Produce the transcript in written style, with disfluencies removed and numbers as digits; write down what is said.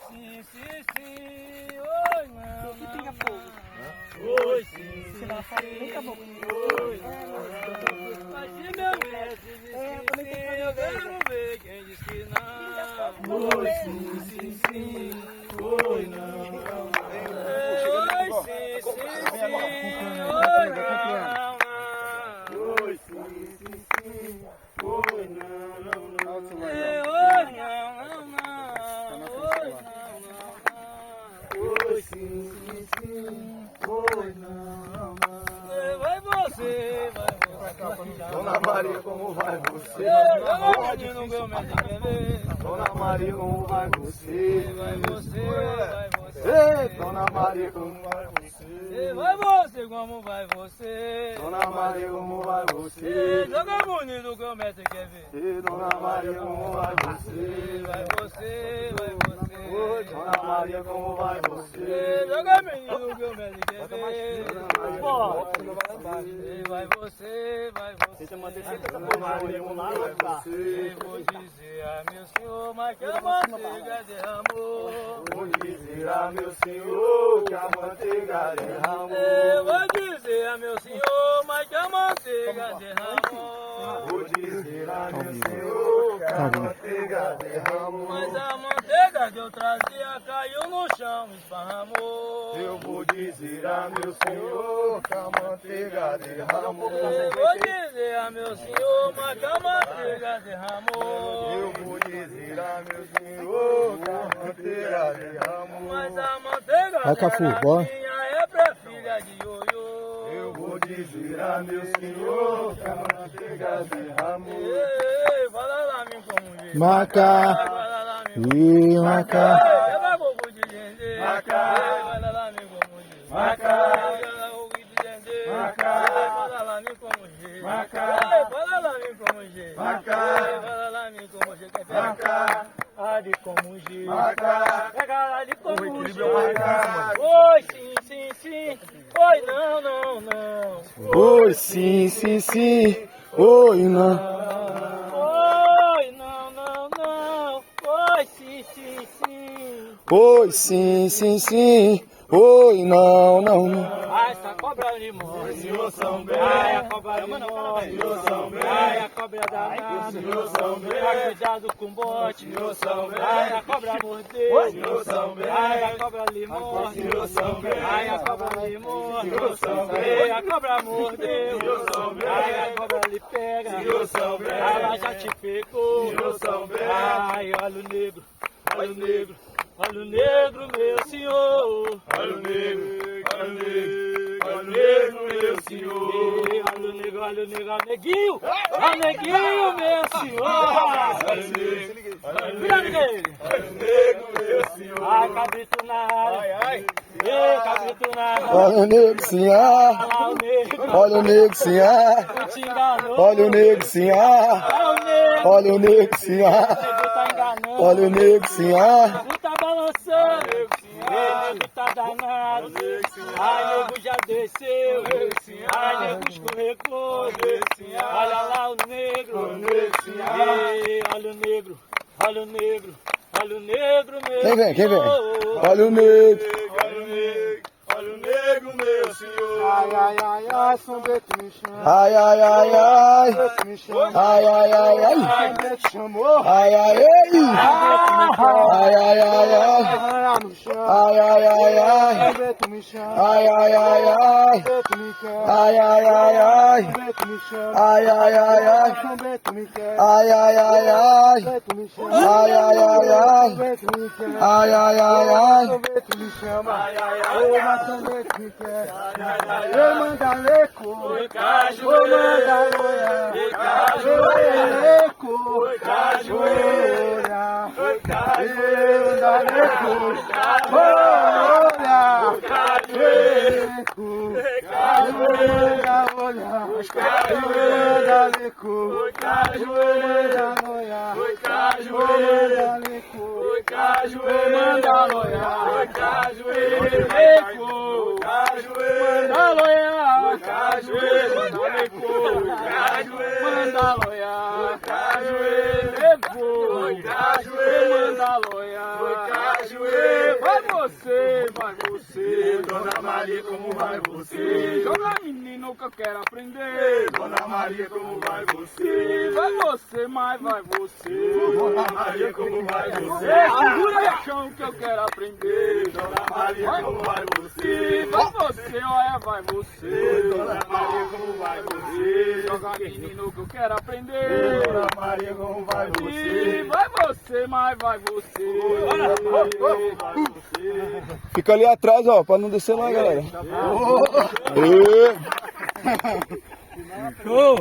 sim, sim, sim. Oi, não, Que pinga fogo. oi, sim, Você vai fazer bem acabou. oi, mas se meu mestre disse que sim, eu quero ver quem diz que não. Oi, sim, sim, sim. Oi, não, não. Oi, sim, sim, sim. Oi, não, não. Oi, sim, sim, sim. Oi, não, não, não. Oi, não, não, não. Oi, não, não, não. Oi, sim, sim, sim. Oi, não, não, não. Vai você, vai você. Dona Maria, como vai você? Menino, meu médico quer ver. Dona Maria, como vai você? Vai você, vai você. Ei, Dona Maria, como vai você? Vai você, como vai você? Dona Maria, como vai você? Joga bonito que o mestre quer ver. Ei, Dona Maria, como vai você? Vai você, vai você. Oi, Dona Maria, como vai você? Joga menino que o mestre quer ver. Vai você, vai você. Dona Maria, como vai você? Vou dizer a meu senhor, mas que a manteiga derramou. Vou dizer a meu senhor que a manteiga derramou. Vou dizer a meu senhor, mas que a manteiga derramou. Vou dizer a meu senhor que a manteiga derramou. Mas a manteiga que eu trazia caiu no chão e esparramou. Eu vou dizer a meu senhor que a manteiga derramou. Vou dizer a meu senhor, mas que a manteiga derramou. Eu vou dizer a meu senhor que a manteiga derramou. Mas a manteiga Vai, Cafu, era bora. minha, é pra filha de ioiô. Eu vou dizer a meu senhor que a manteiga derramou. Ei, fala lá, me como diz. Maca, Fala lá, me como e maca, é pra bobo de gente. Fala lá, me como diz. Maca. Fala bobo de gente. Fala lá, me como diz. Fala lá, me como diz. Fala lá, me como diz. Maca. Ah, de como diz. Maca. Pega lá de como diz. equilíbrio é mais difícil, mano. Oi, sim, sim, sim. Oi, não, não, não. oi, sim, sim, sim, oi, não. Oi, não, não, não. Oi, sim, sim, sim. Oi, sim, sim, sim, oi, não, não. Ai, essa cobra lhe morre. Senhor São Bento. Ai, a cobra lhe morre. Senhor São Bento. Ai, a cobra danada. Senhor São Bento. Ai, cuidado com o bote. Senhor São Bento. Ai, a cobra mordeu. Senhor São Bento. Ai, a cobra lhe morre. Senhor São Bento. Ai, a cobra lhe morre. Senhor São Bento. Ai, a cobra mordeu. Senhor São Bento. Ai, a cobra lhe pega. Senhor São Bento. Ela já te pegou. Senhor São Bento. Ai, olha o negro. Olha o negro. Olha o negro, meu senhor. Olha o negro, olha o negro, olha o negro, meu senhor. Olha o negro, olha o negro, olha o neguinho. Olha o neguinho, meu senhor. Olha o negro, olha o Cuidado negro, dele. olha o negro, meu senhor. Ai, cabrito na área. Ei, cabrito na área. Olha o negro, sim, ah. Olha o negro. Olha o negro, sim, ah. Não te enganou. Olha o negro, sim, ah. Olha o negro. Olha o negro, sim, O ah. negro tá enganando. Olha o negro, sim, ah. Tu tá balançando. Ei, nego tá danado. Ai, nego já desceu. Ai, nego escorregou. Olha lá o negro. Ei, olha o negro. Olha o negro. Olha o negro, meu Quem vem, quem vem? senhor. Olha o negro. Olha o negro, olha o negro, meu senhor. Ai, São Bento me chama. Ai, ai, ai, ai. Bento me chama. Ai, ai, ai, ai. São Bento chamou. Ai, ai, ai. Ai, ai, ai, ai. Arranha no chão. Ai, ai, ai, ai. São Bento me chama. Ai, ai, ai, ai. São Bento me quer. Ai, ai, ai, ai. São Bento me chama. Ai, ai, ai, ai. São Bento me quer. Ai, ai, ai, ai. São Bento me chama. Ai, ai, ai, ai. São Bento me quer. Ai, ai, ai, ai. São Bento me chama. Ô, mas São Bento me quer. Ô, mandaleco. Ô, mandaloia. Ô, eleco. Ô, cajueira. Ô, mandaleco. Olha. Cajueiro. Cajueira, olha. Cajueira, leco. Cajueira, olha. Cajueira, leco. Cajueira, mandaloia. Cajueira, leco. Cajueira, mandaloia. Cajueira, leco. Cajueira, mandaloia. Cajueira, leco. Cajueira, mandaloia. você? Dona Maria, como vai você? Joga menino que eu quero aprender. Dona Maria, como vai você? Vai você, mas vai você. Dona Maria, como vai você? Segura o chão que eu quero aprender. Dona Maria, como vai você? Vai você, olha, vai você. Dona Maria, como vai você? Joga menino que eu quero aprender. Dona Maria, como vai você? Vai você, mas vai você. Dona Maria, como vai você? Fica ali atrás, ó, pra não descer lá, galera. Aê. Show!